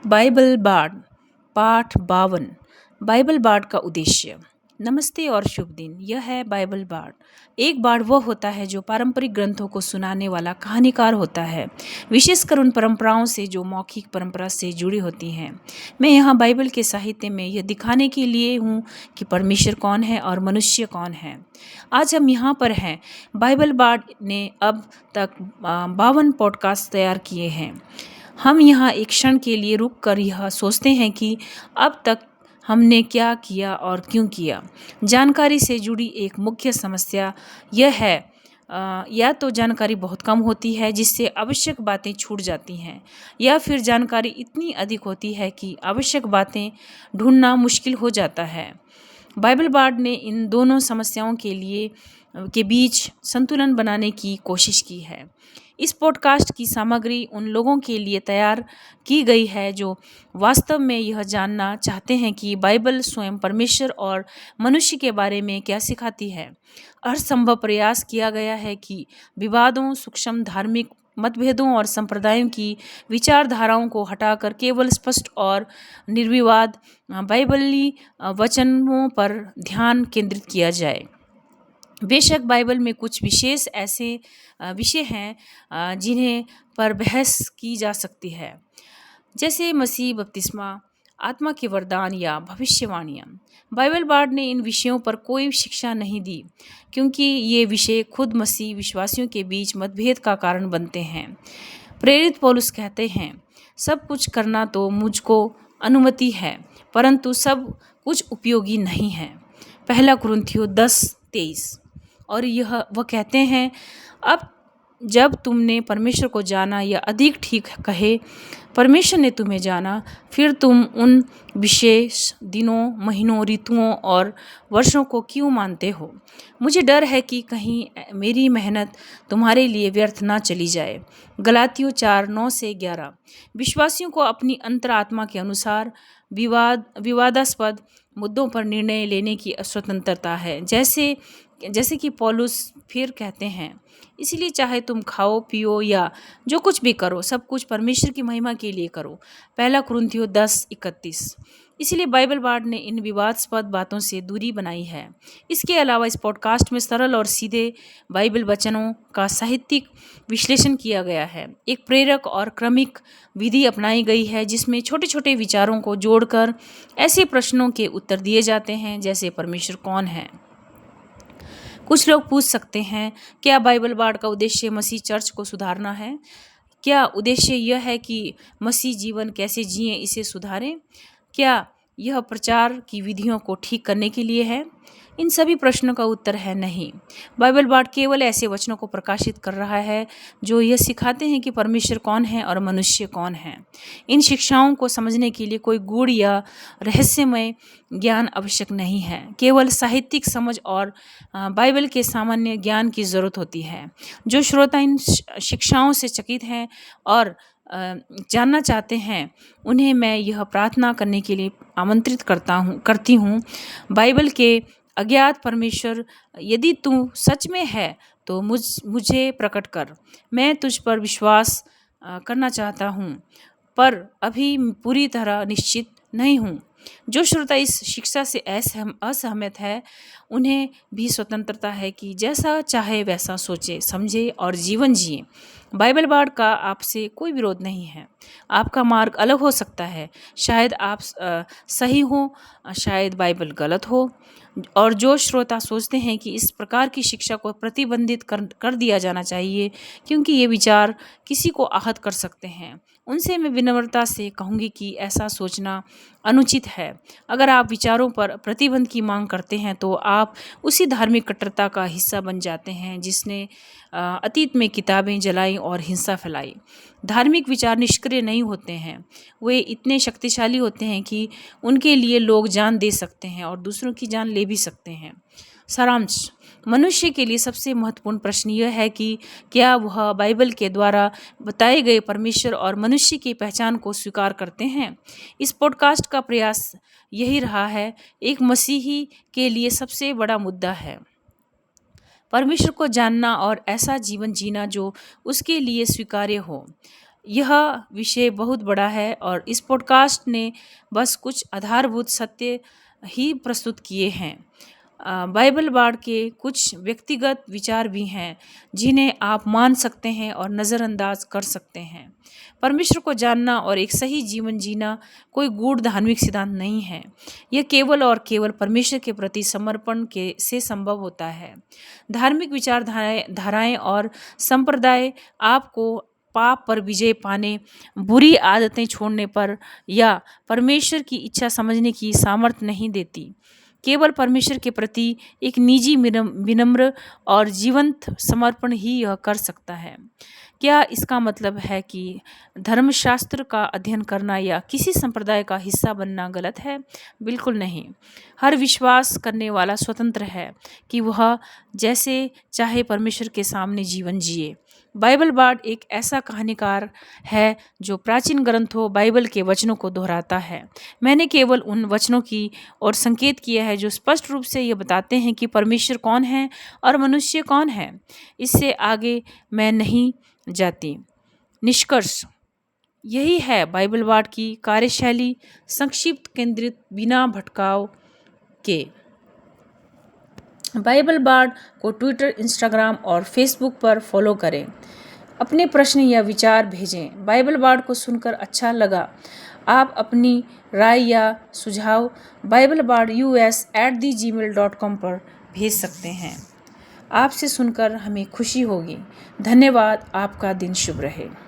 Bible बाड़ पाठ 52। Bible बाड़ का उद्देश्य। नमस्ते और शुभ दिन। यह है बाइबल बाड़। एक बाड़ वह होता है जो पारंपरिक ग्रंथों को सुनाने वाला कहानीकार होता है, विशेषकर उन परंपराओं से जो मौखिक परंपरा से जुड़ी होती हैं। मैं यहाँ बाइबल के साहित्य में यह दिखाने के लिए हूँ कि परमेश्वर कौन है और मनुष्य कौन है। आज हम यहाँ पर हैं। बाइबल बाड़ ने अब तक 52 पॉडकास्ट तैयार किए हैं। हम यहाँ एक क्षण के लिए रुक कर यह सोचते हैं कि अब तक हमने क्या किया और क्यों किया। जानकारी से जुड़ी एक मुख्य समस्या यह है, या तो जानकारी बहुत कम होती है जिससे आवश्यक बातें छूट जाती हैं, या फिर जानकारी इतनी अधिक होती है कि आवश्यक बातें ढूंढना मुश्किल हो जाता है। बाइबल बाड़ ने इन दोनों समस्याओं के बीच संतुलन बनाने की कोशिश की है। इस पॉडकास्ट की सामग्री उन लोगों के लिए तैयार की गई है जो वास्तव में यह जानना चाहते हैं कि बाइबल स्वयं परमेश्वर और मनुष्य के बारे में क्या सिखाती है। हर संभव प्रयास किया गया है कि विवादों, सूक्ष्म धार्मिक मतभेदों और संप्रदायों की विचारधाराओं को हटाकर केवल स्पष्ट और निर्विवाद बाइबली वचनों पर ध्यान केंद्रित किया जाए। बेशक बाइबल में कुछ विशेष ऐसे विषय हैं जिन्हें पर बहस की जा सकती है, जैसे मसीह, बपतिस्मा, आत्मा के वरदान या भविष्यवाणियाँ। बाइबल बाड़ ने इन विषयों पर कोई शिक्षा नहीं दी, क्योंकि ये विषय खुद मसीह विश्वासियों के बीच मतभेद का कारण बनते हैं। प्रेरित पौलुस कहते हैं, सब कुछ करना तो मुझको अनुमति है, परंतु सब कुछ उपयोगी नहीं है। पहला कुरिन्थियों 10:23। और वह कहते हैं, अब जब तुमने परमेश्वर को जाना, या अधिक ठीक कहे परमेश्वर ने तुम्हें जाना, फिर तुम उन विशेष दिनों, महीनों, ऋतुओं और वर्षों को क्यों मानते हो। मुझे डर है कि कहीं मेरी मेहनत तुम्हारे लिए व्यर्थ ना चली जाए। गलातियों 4:9-11। विश्वासियों को अपनी अंतरात्मा के अनुसार विवादास्पद मुद्दों पर निर्णय लेने की स्वतंत्रता है, जैसे कि पौलुस फिर कहते हैं, इसलिए चाहे तुम खाओ पियो या जो कुछ भी करो, सब कुछ परमेश्वर की महिमा के लिए करो। पहला कुरिन्थियों 10:31। इसलिए बाइबल बाड़ ने इन विवादास्पद बातों से दूरी बनाई है। इसके अलावा इस पॉडकास्ट में सरल और सीधे बाइबल वचनों का साहित्यिक विश्लेषण किया गया है। एक प्रेरक और क्रमिक विधि अपनाई गई है जिसमें छोटे छोटे विचारों को जोड़कर ऐसे प्रश्नों के उत्तर दिए जाते हैं, जैसे परमेश्वर कौन है। कुछ लोग पूछ सकते हैं, क्या बाइबल बाड़ का उद्देश्य मसीह चर्च को सुधारना है? क्या उद्देश्य यह है कि मसीह जीवन कैसे जिए इसे सुधारें? क्या यह प्रचार की विधियों को ठीक करने के लिए है? इन सभी प्रश्नों का उत्तर है नहीं। बाइबल बाड़ केवल ऐसे वचनों को प्रकाशित कर रहा है जो यह सिखाते हैं कि परमेश्वर कौन है और मनुष्य कौन है। इन शिक्षाओं को समझने के लिए कोई गूढ़ या रहस्यमय ज्ञान आवश्यक नहीं है, केवल साहित्यिक समझ और बाइबल के सामान्य ज्ञान की ज़रूरत होती है। जो श्रोता इन शिक्षाओं से चकित हैं और जानना चाहते हैं, उन्हें मैं यह प्रार्थना करने के लिए आमंत्रित करती हूँ, बाइबल के अज्ञात परमेश्वर, यदि तू सच में है तो मुझे प्रकट कर। मैं तुझ पर विश्वास करना चाहता हूँ, पर अभी पूरी तरह निश्चित नहीं हूँ। जो श्रोता इस शिक्षा से असहमत है, उन्हें भी स्वतंत्रता है कि जैसा चाहे वैसा सोचे, समझे और जीवन जिए। बाइबल बाड़ का आपसे कोई विरोध नहीं है। आपका मार्ग अलग हो सकता है, शायद आप सही हो, शायद बाइबल गलत हो। और जो श्रोता सोचते हैं कि इस प्रकार की शिक्षा को प्रतिबंधित कर दिया जाना चाहिए क्योंकि ये विचार किसी को आहत कर सकते हैं, उनसे मैं विनम्रता से कहूँगी कि ऐसा सोचना अनुचित है। अगर आप विचारों पर प्रतिबंध की मांग करते हैं तो आप उसी धार्मिक कट्टरता का हिस्सा बन जाते हैं जिसने अतीत में किताबें जलाई और हिंसा फैलाई। धार्मिक विचार निष्क्रिय नहीं होते हैं, वे इतने शक्तिशाली होते हैं कि उनके लिए लोग जान दे सकते हैं और दूसरों की जान ले भी सकते हैं। सारांश: मनुष्य के लिए सबसे महत्वपूर्ण प्रश्न यह है कि क्या वह बाइबल के द्वारा बताए गए परमेश्वर और मनुष्य की पहचान को स्वीकार करते हैं। इस पॉडकास्ट का प्रयास यही रहा है। एक मसीही के लिए सबसे बड़ा मुद्दा है परमेश्वर को जानना और ऐसा जीवन जीना जो उसके लिए स्वीकार्य हो। यह विषय बहुत बड़ा है और इस पॉडकास्ट ने बस कुछ आधारभूत सत्य ही प्रस्तुत किए हैं। बाइबल बाड़ के कुछ व्यक्तिगत विचार भी हैं जिन्हें आप मान सकते हैं और नज़रअंदाज कर सकते हैं। परमेश्वर को जानना और एक सही जीवन जीना कोई गूढ़ धार्मिक सिद्धांत नहीं है। यह केवल और केवल परमेश्वर के प्रति समर्पण के से संभव होता है। धार्मिक विचारधाराएं और संप्रदाय आपको पाप पर विजय पाने, बुरी आदतें छोड़ने पर या परमेश्वर की इच्छा समझने की सामर्थ्य नहीं देती। केवल परमेश्वर के प्रति एक निजी विनम्र और जीवंत समर्पण ही यह कर सकता है। क्या इसका मतलब है कि धर्मशास्त्र का अध्ययन करना या किसी संप्रदाय का हिस्सा बनना गलत है? बिल्कुल नहीं। हर विश्वास करने वाला स्वतंत्र है कि वह जैसे चाहे परमेश्वर के सामने जीवन जिए। बाइबल बार्ड एक ऐसा कहानीकार है जो प्राचीन ग्रंथों बाइबल के वचनों को दोहराता है। मैंने केवल उन वचनों की ओर संकेत किया है जो स्पष्ट रूप से ये बताते हैं कि परमेश्वर कौन है और मनुष्य कौन है। इससे आगे मैं नहीं जाती। निष्कर्ष यही है बाइबल बार्ड की कार्यशैली, संक्षिप्त, केंद्रित, बिना भटकाव के। बाइबल बार्ड को ट्विटर, इंस्टाग्राम और फेसबुक पर फॉलो करें। अपने प्रश्न या विचार भेजें। बाइबल बार्ड को सुनकर अच्छा लगा? आप अपनी राय या सुझाव biblebards@gmail.com पर भेज सकते हैं। आपसे सुनकर हमें खुशी होगी। धन्यवाद। आपका दिन शुभ रहे।